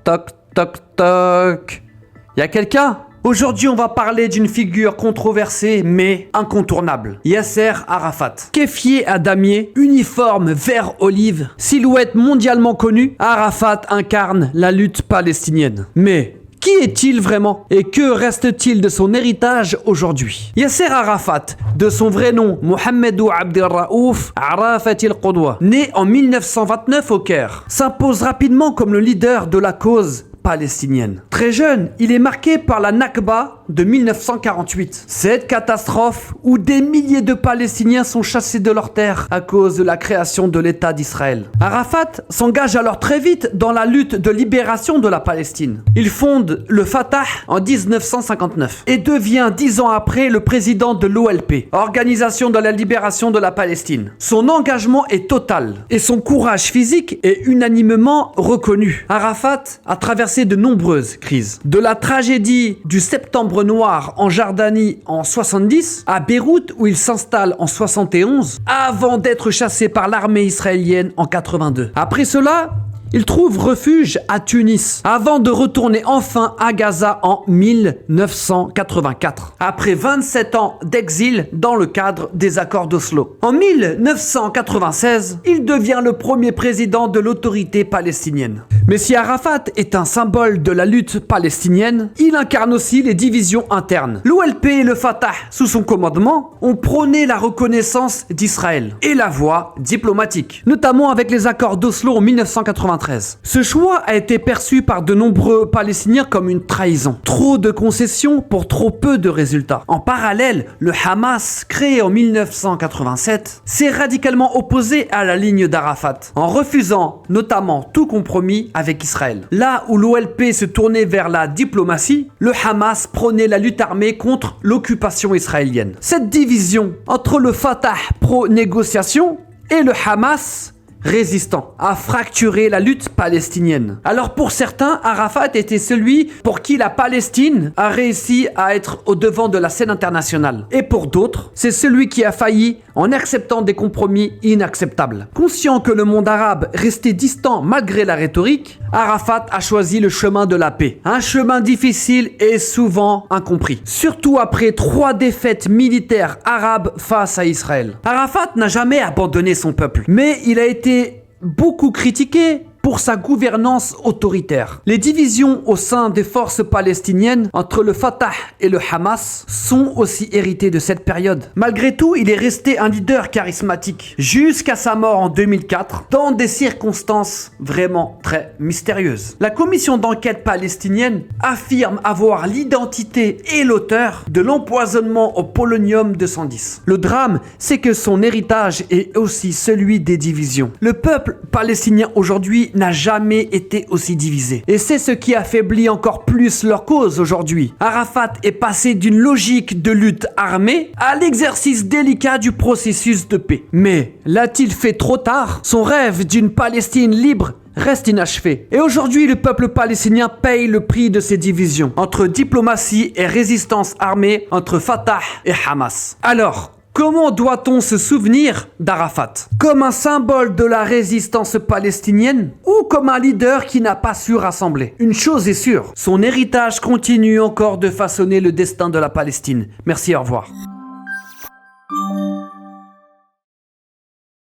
Toc, toc, toc. Y a quelqu'un? Aujourd'hui, on va parler d'une figure controversée mais incontournable. Yasser Arafat. Keffier à damier, uniforme vert olive, silhouette mondialement connue, Arafat incarne la lutte palestinienne. Mais qui est-il vraiment? Et que reste-t-il de son héritage aujourd'hui? Yasser Arafat, de son vrai nom Mohamedou Abdelraouf Arafat el-Qudwa, né en 1929 au Caire, s'impose rapidement comme le leader de la cause palestinienne. Très jeune, il est marqué par la Nakba de 1948. Cette catastrophe où des milliers de Palestiniens sont chassés de leurs terres à cause de la création de l'État d'Israël. Arafat s'engage alors très vite dans la lutte de libération de la Palestine. Il fonde le Fatah en 1959 et devient 10 ans après le président de l'OLP, Organisation de la libération de la Palestine. Son engagement est total et son courage physique est unanimement reconnu. Arafat a traversé de nombreuses crises. De la tragédie du Septembre Noir en Jordanie en 70 à Beyrouth où il s'installe en 71 avant d'être chassé par l'armée israélienne en 82. Après cela, il trouve refuge à Tunis avant de retourner enfin à Gaza en 1984, après 27 ans d'exil dans le cadre des accords d'Oslo. En 1996, il devient le premier président de l'autorité palestinienne. Mais si Arafat est un symbole de la lutte palestinienne, il incarne aussi les divisions internes. L'OLP et le Fatah, sous son commandement, ont prôné la reconnaissance d'Israël et la voie diplomatique, notamment avec les accords d'Oslo en 1993. Ce choix a été perçu par de nombreux Palestiniens comme une trahison. Trop de concessions pour trop peu de résultats. En parallèle, le Hamas, créé en 1987, s'est radicalement opposé à la ligne d'Arafat, en refusant notamment tout compromis avec Israël. Là où l'OLP se tournait vers la diplomatie, le Hamas prônait la lutte armée contre l'occupation israélienne. Cette division entre le Fatah pro-négociation et le Hamas résistant a fracturé la lutte palestinienne. Alors pour certains, Arafat était celui pour qui la Palestine a réussi à être au devant de la scène internationale. Et pour d'autres, c'est celui qui a failli en acceptant des compromis inacceptables. Conscient que le monde arabe restait distant malgré la rhétorique, Arafat a choisi le chemin de la paix. Un chemin difficile et souvent incompris. Surtout après 3 défaites militaires arabes face à Israël. Arafat n'a jamais abandonné son peuple, mais il a été beaucoup critiqué pour sa gouvernance autoritaire. Les divisions au sein des forces palestiniennes entre le Fatah et le Hamas sont aussi héritées de cette période. Malgré tout, il est resté un leader charismatique jusqu'à sa mort en 2004 dans des circonstances vraiment très mystérieuses. La commission d'enquête palestinienne affirme avoir l'identité et l'auteur de l'empoisonnement au polonium 210. Le drame, c'est que son héritage est aussi celui des divisions. Le peuple palestinien aujourd'hui n'a jamais été aussi divisé. Et c'est ce qui affaiblit encore plus leur cause aujourd'hui. Arafat est passé d'une logique de lutte armée à l'exercice délicat du processus de paix. Mais l'a-t-il fait trop tard? Son rêve d'une Palestine libre reste inachevé. Et aujourd'hui, le peuple palestinien paye le prix de ces divisions entre diplomatie et résistance armée entre Fatah et Hamas. Alors, comment doit-on se souvenir d'Arafat? Comme un symbole de la résistance palestinienne ou comme un leader qui n'a pas su rassembler? Une chose est sûre, son héritage continue encore de façonner le destin de la Palestine. Merci, au revoir.